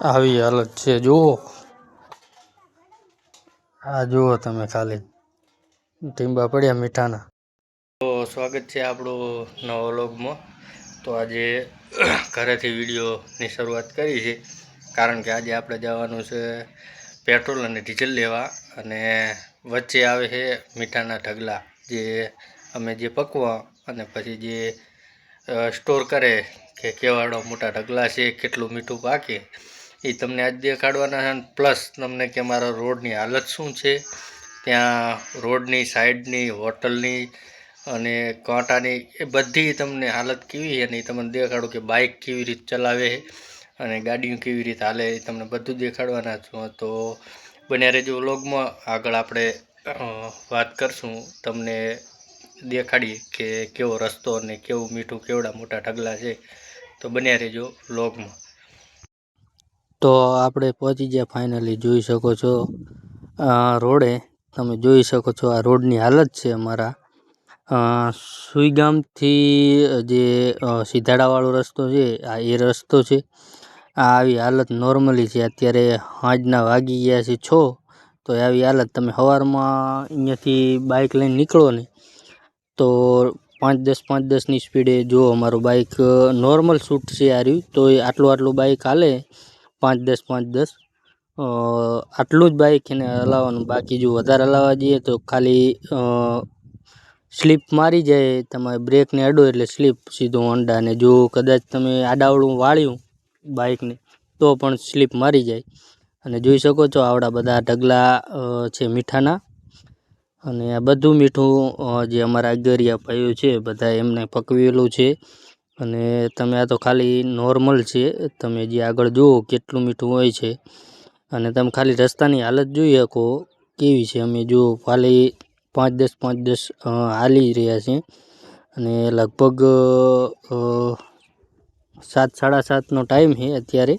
આવી હાલત છે જુઓ. આ જુઓ તમે ખાલી ટીંબા પડ્યા મીઠાના. તો સ્વાગત છે આપણું નવા વ્લોગમાં. તો આજે ઘરેથી વિડીયોની શરૂઆત કરી છે, કારણ કે આજે આપણે જવાનું છે પેટ્રોલ અને ડીઝલ લેવા. અને વચ્ચે આવે છે મીઠાના ઢગલા, જે અમે જે પકવા અને પછી જે સ્ટોર કરે કે કેવાડો મોટા ઢગલા છે, કેટલું મીઠું પાકે એ તમને આજ દેખાડવાના છે. પ્લસ તમને કે મારા રોડની હાલત શું છે, ત્યાં રોડની સાઈડની હોટલની અને કાંટાની એ બધી તમને હાલત કેવી છે, અને એ તમને દેખાડો કે બાઇક કેવી રીતે ચલાવે અને ગાડીઓ કેવી રીતે હાલે, એ તમને બધું દેખાડવાના છું. તો બન્યા રહેજો વ્લોગમાં. આગળ આપણે વાત કરશું, તમને દેખાડીએ કે કેવો રસ્તો અને કેવું મીઠું, કેવડા મોટા ઢગલા છે. તો બન્યા રહેજો વ્લોગમાં. તો આપણે પહોંચી ગયા ફાઇનલી, જોઈ શકો છો રોડે. તમે જોઈ શકો છો આ રોડની હાલત છે અમારા સુઈગામથી જે સીધાડાવાળો રસ્તો છે, આ એ રસ્તો છે. આ આવી હાલત નોર્મલી છે. અત્યારે સાંજના વાગી ગયા છે 6, તો આવી હાલત. તમે સવારમાં અહીંયાથી બાઇક લઈને નીકળો ને તો 5-10 સ્પીડે જો અમારું બાઇક નોર્મલ શૂટ છે આ રહ્યું, તો એ આટલું બાઇક હાલે 5-10 આટલું જ બાઇક એને હલાવવાનું. બાકી જો વધારે હલાવવા જઈએ તો ખાલી સ્લીપ મારી જાય. તમારે બ્રેકને અડો એટલે સ્લીપ સીધું હોન્ડા. અને જો કદાચ તમે આડાવડું વાળ્યું બાઇકને તો પણ સ્લીપ મારી જાય. અને જોઈ શકો છો આવડા બધા ઢગલા છે મીઠાના. અને આ બધું મીઠું જે અમારા અગરિયા ભાઈઓ છે બધા એમને પકવેલું છે. અને તમે આ તો ખાલી નોર્મલ છે, તમે જે આગળ જુઓ કેટલું મીઠું હોય છે. અને તમે ખાલી રસ્તાની હાલત જોઈ શકો કેવી છે. અમે જો ખાલી 5-10 હાલી રહ્યા છીએ. અને લગભગ 7-7:30નો ટાઈમ છે અત્યારે.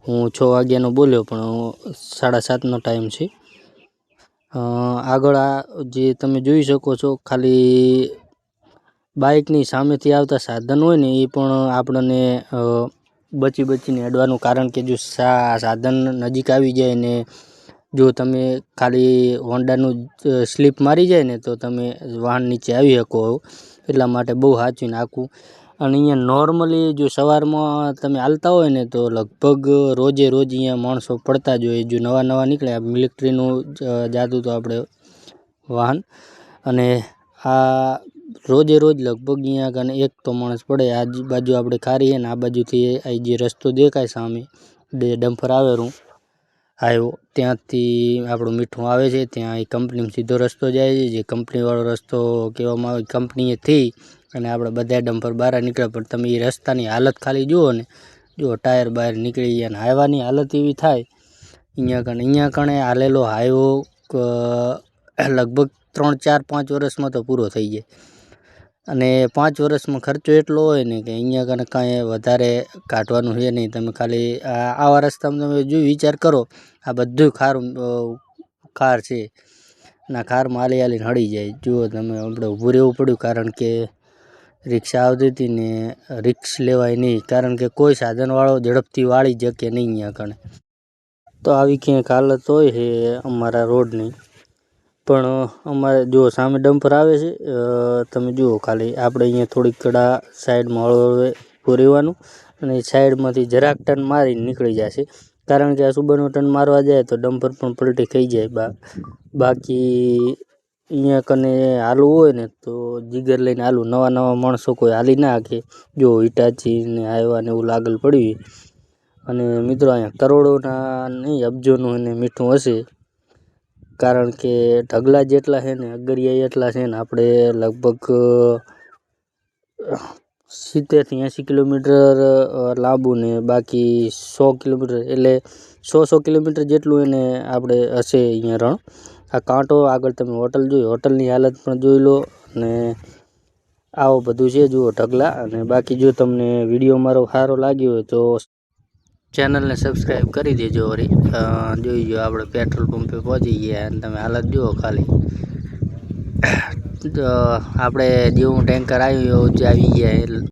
હું 6 વાગ્યાનો બોલ્યો પણ 7:30નો ટાઈમ છે. આગળ આ જે તમે જોઈ શકો છો, ખાલી બાઇકની સામેથી આવતા સાધન હોય ને એ પણ આપણને બચીને અડવાનું. કારણ કે જો સાધન નજીક આવી જાય ને જો તમે ખાલી હોન્ડાનું સ્લીપ મારી જાય ને તો તમે વાહન નીચે આવી શકો. એટલા માટે બહુ સાચવીને નાખવું. અને અહીંયા નોર્મલી જો સવારમાં તમે હાલતા હોય ને તો લગભગ રોજ અહીંયા માણસો પડતા જ હોય. જો નવા નીકળ્યા મિલિટરીનું જાતું તો આપણે વાહન. અને આ રોજ લગભગ અહીંયા કને એક તો માણસ પડે. આ બાજુ આપણે ખારી છે ને આ બાજુથી આ જે રસ્તો દેખાય સામે ડમ્પર આવેલું આવ્યો, ત્યાંથી આપણું મીઠું આવે છે. ત્યાં એ કંપનીમાં સીધો રસ્તો જાય છે, જે કંપનીવાળો રસ્તો કહેવામાં આવે. કંપનીએથી અને આપણે બધા ડમ્પર બહાર નીકળ્યા. પણ તમે એ રસ્તાની હાલત ખાલી જુઓ ને, જો ટાયર બહાર નીકળી ગયા. અને હાઈવાની હાલત એવી થાય અહીંયા કણે હાલેલો હાઈવો લગભગ 3-4-5 વર્ષમાં તો પૂરો થઈ જાય. અને 5 વર્ષમાં ખર્ચો એટલો હોય ને કે અહીંયા કને કાંઈ વધારે કાઢવાનું છે નહીં. તમે ખાલી આવા રસ્તામાં તમે જો વિચાર કરો, આ બધું ખાર છે. અને આ ખારમાં હાલીને હળી જાય. જુઓ તમે, આપણે ઊભું રહેવું પડ્યું કારણ કે રિક્ષા આવતી હતી ને રિક્ષ લેવાય નહીં, કારણ કે કોઈ સાધનવાળો ઝડપથી વાળી શકે નહીં અહીંયા કણે. તો આવી ક્યાંક હાલત હોય છે અમારા રોડની. પણ અમારે જો સામે ડમ્પર આવે છે, તમે જુઓ ખાલી. આપણે અહીંયા થોડીક કડા સાઈડમાં હળવે ઊભું રહેવાનું. અને સાઈડમાંથી જરાક ટર્ન મારીને નીકળી જશે. કારણ કે આ સુબરનો ટર્ન મારવા જાય તો ડમ્પર પણ પલટી થઈ જાય. બાકી અહીંયા કને હાલવું હોય ને તો જીગર લઈને હાલવું. નવા માણસો કોઈ હાલી ના શકે. જો હિટાચી ને હાઈવા ને એવું લાગલ પડ્યું. અને મિત્રો અહીંયા કરોડોના નહીં અબજોનું એને મીઠું હશે. કારણ કે ઢગલા જેટલા છે ને અગરિયા એટલા છે ને. આપણે લગભગ 70-80 કિલોમીટર લાંબુ ને બાકી 100 કિલોમીટર, એટલે 100 કિલોમીટર જેટલું એને આપણે હશે અહીંયા રણ. આ કાંટો આગળ તમે હોટલ જોઈ, હોટલની હાલત પણ જોઈ લો. અને આવું બધું છે જુઓ ઢગલા. અને બાકી જો તમને વિડીયો મારો સારો લાગ્યો હોય તો ચેનલને સબસ્ક્રાઈબ કરી દેજો. વળી જોઈ જો આપણે પેટ્રોલ પંપે પહોંચી ગયા. અને તમે હાલત જુઓ ખાલી. તો આપણે જેવું ટેન્કર આવ્યું એવું જ આવી ગયા.